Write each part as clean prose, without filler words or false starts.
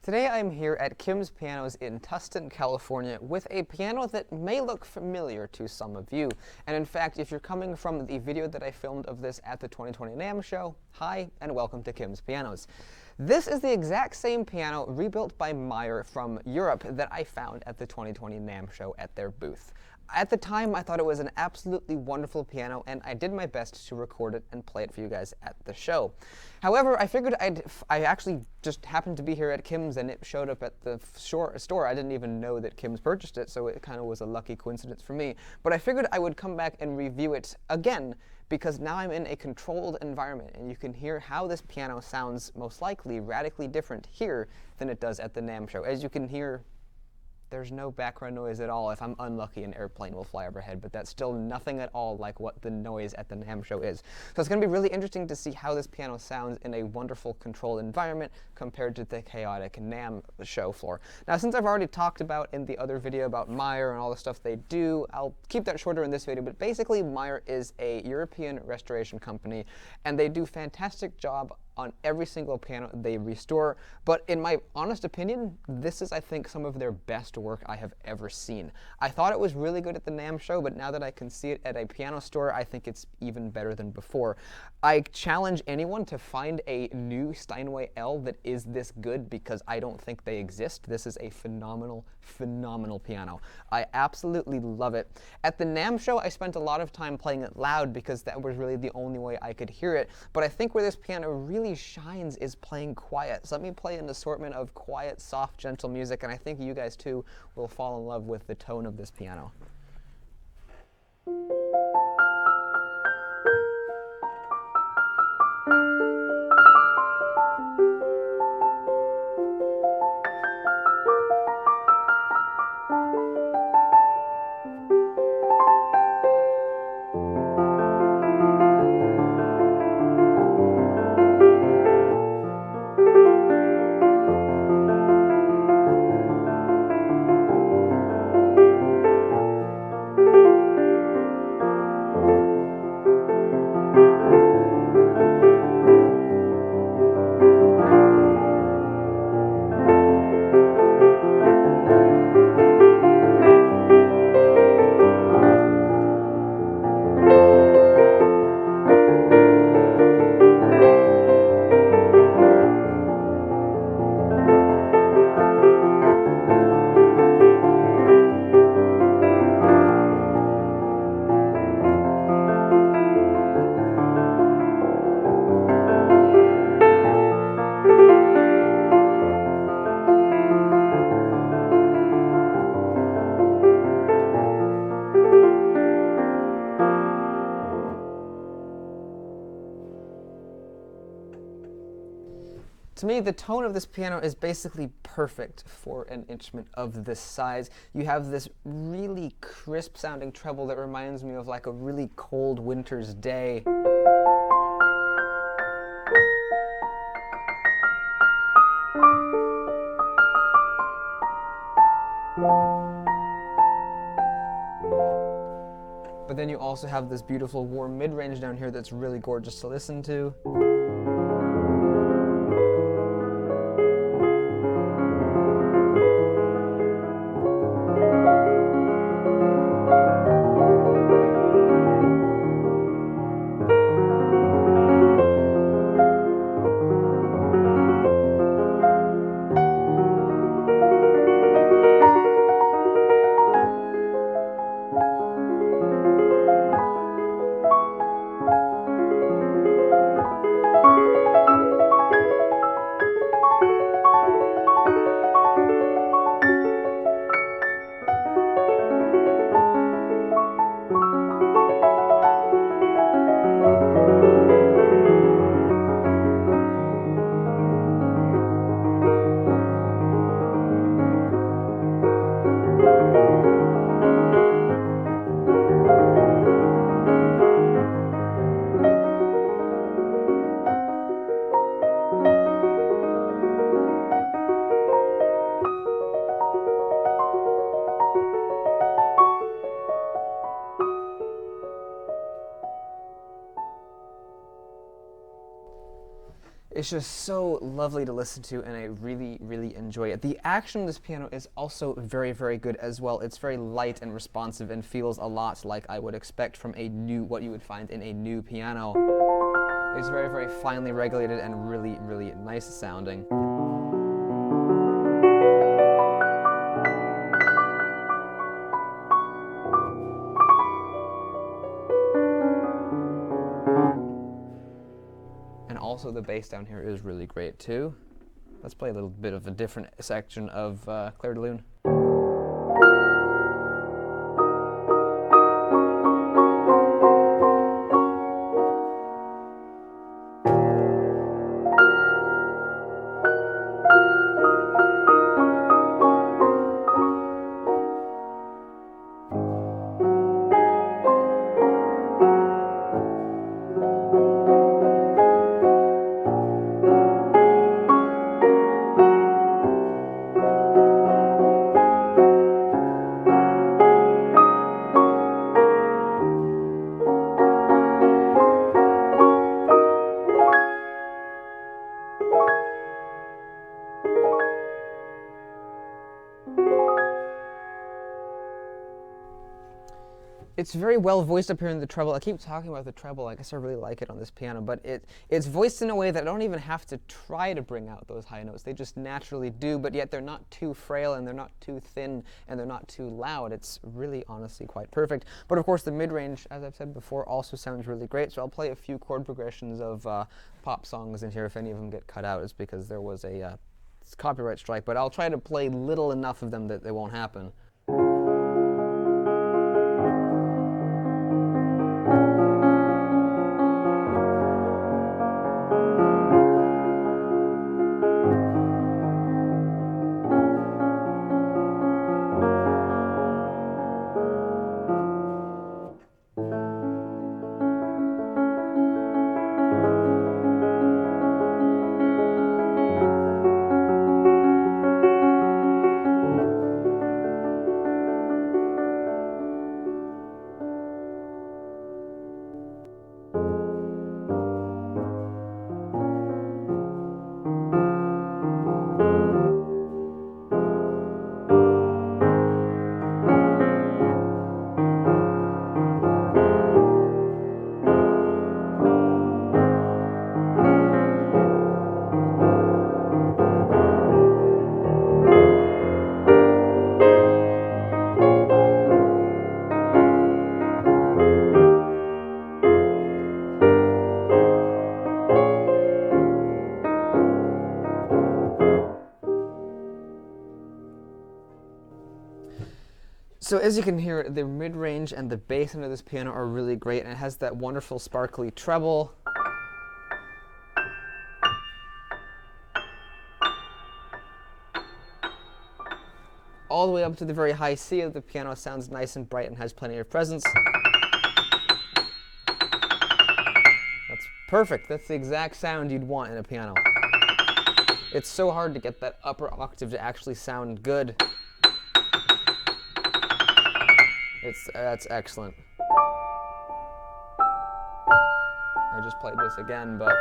Today I'm here at Kim's Pianos in Tustin, California with a piano that may look familiar to some of you. And in fact, if you're coming from the video that I filmed of this at the 2020 NAMM show, hi and welcome to Kim's Pianos. This is the exact same piano rebuilt by Meyer from Europe that I found at the 2020 NAMM show at their booth. At the time, I thought it was an absolutely wonderful piano, and I did my best to record it and play it for you guys at the show. However, I figured I actually just happened to be here at Kim's, and it showed up at the store. I didn't even know that Kim's purchased it, so it kind of was a lucky coincidence for me. But I figured I would come back and review it again, because now I'm in a controlled environment, and you can hear how this piano sounds most likely radically different here than it does at the NAMM show. As you can hear, there's no background noise at all. If I'm unlucky, an airplane will fly overhead, but that's still nothing at all like what the noise at the NAMM show is. So it's going to be really interesting to see how this piano sounds in a wonderful controlled environment compared to the chaotic NAMM show floor. Now, since I've already talked about in the other video about Meyer and all the stuff they do, I'll keep that shorter in this video, but basically Meyer is a European restoration company, and they do a fantastic job on every single piano they restore, but in my honest opinion, this is, I think, some of their best work I have ever seen. I thought it was really good at the NAMM show, but now that I can see it at a piano store, I think it's even better than before. I challenge anyone to find a new Steinway L that is this good, because I don't think they exist. This is a phenomenal, phenomenal piano. I absolutely love it. At the NAMM show, I spent a lot of time playing it loud because that was really the only way I could hear it, but I think where this piano really shines is playing quiet. So let me play an assortment of quiet, soft, gentle music, and I think you guys too will fall in love with the tone of this piano. To me, the tone of this piano is basically perfect for an instrument of this size. You have this really crisp sounding treble that reminds me of like a really cold winter's day. But then you also have this beautiful warm mid-range down here that's really gorgeous to listen to. It's just so lovely to listen to, and I really, really enjoy it. The action of this piano is also very, very good as well. It's very light and responsive and feels a lot like I would expect from what you would find in a new piano. It's very, very finely regulated and really, really nice sounding. And also the bass down here is really great too. Let's play a little bit of a different section of Clair de Lune. It's very well voiced up here in the treble. I keep talking about the treble. I guess I really like it on this piano, but it's voiced in a way that I don't even have to try to bring out those high notes. They just naturally do, but yet they're not too frail, and they're not too thin, and they're not too loud. It's really, honestly, quite perfect. But of course, the mid-range, as I've said before, also sounds really great, so I'll play a few chord progressions of pop songs in here. If any of them get cut out, it's because there was a copyright strike, but I'll try to play little enough of them that they won't happen. So as you can hear, the mid-range and the bass under this piano are really great, and it has that wonderful sparkly treble. All the way up to the very high C of the piano sounds nice and bright and has plenty of presence. That's perfect. That's the exact sound you'd want in a piano. It's so hard to get that upper octave to actually sound good. That's excellent. I just played this again, but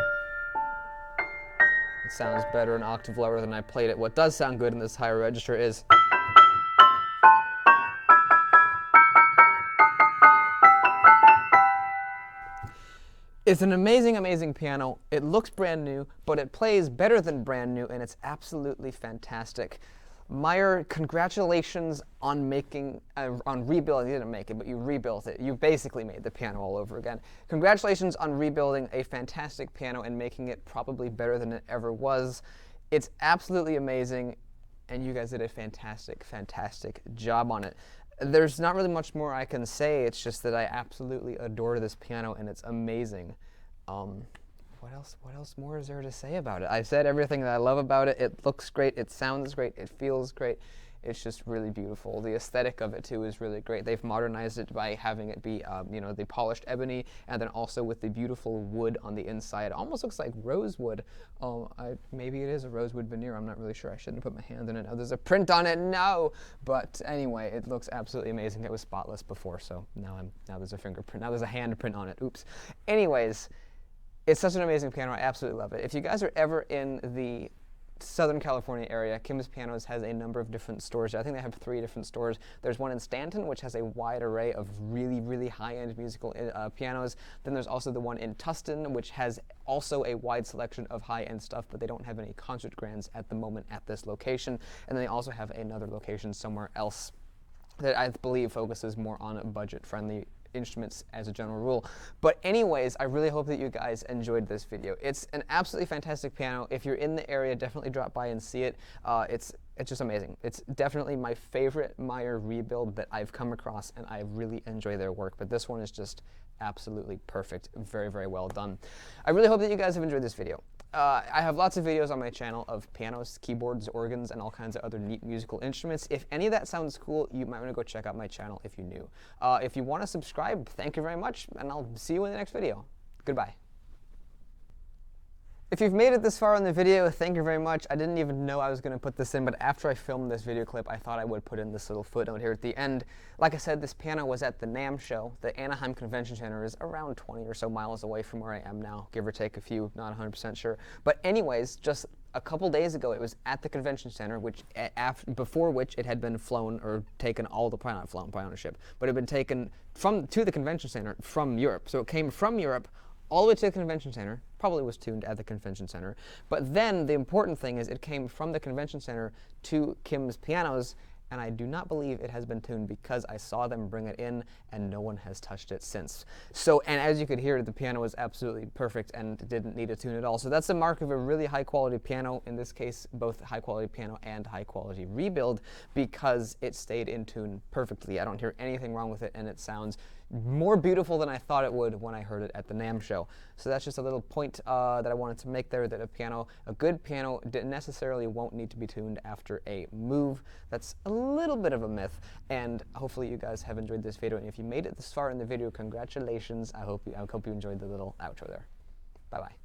it sounds better an octave lower than I played it. What does sound good in this higher register is it's an amazing, amazing piano. It looks brand new, but it plays better than brand new, and it's absolutely fantastic. Meyer, congratulations on rebuilding. You didn't make it, but you rebuilt it. You basically made the piano all over again. Congratulations on rebuilding a fantastic piano and making it probably better than it ever was. It's absolutely amazing, and you guys did a fantastic, fantastic job on it. There's not really much more I can say. It's just that I absolutely adore this piano, and it's amazing. What else more is there to say about it? I've said everything that I love about it. It looks great, it sounds great, it feels great. It's just really beautiful. The aesthetic of it too is really great. They've modernized it by having it be, the polished ebony, and then also with the beautiful wood on the inside. It almost looks like rosewood. Maybe it is a rosewood veneer. I'm not really sure. I shouldn't have put my hand in it. Oh, there's a print on it. No. But anyway, it looks absolutely amazing. It was spotless before, so now there's a fingerprint. Now there's a handprint on it. Oops. Anyways. It's such an amazing piano. I absolutely love it. If you guys are ever in the Southern California area, Kim's Pianos has a number of different stores. I think they have 3 different stores. There's one in Stanton, which has a wide array of really, really high-end musical pianos. Then there's also the one in Tustin, which has also a wide selection of high-end stuff, but they don't have any concert grands at the moment at this location. And then they also have another location somewhere else that I believe focuses more on budget-friendly instruments as a general rule. But anyways, I really hope that you guys enjoyed this video. It's an absolutely fantastic piano. If you're in the area, definitely drop by and see it. It's just amazing. It's definitely my favorite Meyer rebuild that I've come across, and I really enjoy their work. But this one is just absolutely perfect. Very, very well done. I really hope that you guys have enjoyed this video. I have lots of videos on my channel of pianos, keyboards, organs, and all kinds of other neat musical instruments. If any of that sounds cool, you might want to go check out my channel if you're new. If you want to subscribe, thank you very much, and I'll see you in the next video. Goodbye. If you've made it this far in the video, thank you very much. I didn't even know I was going to put this in, but after I filmed this video clip, I thought I would put in this little footnote here at the end. Like I said, this piano was at the NAMM show. The Anaheim Convention Center is around 20 or so miles away from where I am now, give or take a few, not 100% sure. But anyways, just a couple days ago, it was at the convention center, which before which it had been flown or taken all the, not flown by ownership, but it had been taken to the convention center from Europe. So it came from Europe all the way to the convention center, probably was tuned at the convention center. But then the important thing is it came from the convention center to Kim's Pianos, and I do not believe it has been tuned because I saw them bring it in and no one has touched it since. So, and as you could hear, the piano was absolutely perfect and didn't need a tune at all. So that's a mark of a really high quality piano, in this case, both high quality piano and high quality rebuild, because it stayed in tune perfectly. I don't hear anything wrong with it, and it sounds more beautiful than I thought it would when I heard it at the NAMM show. So that's just a little point that I wanted to make there, that a good piano necessarily won't need to be tuned after a move. That's a little bit of a myth, and hopefully you guys have enjoyed this video. And if you made it this far in the video, congratulations. I hope you enjoyed the little outro there. Bye-bye.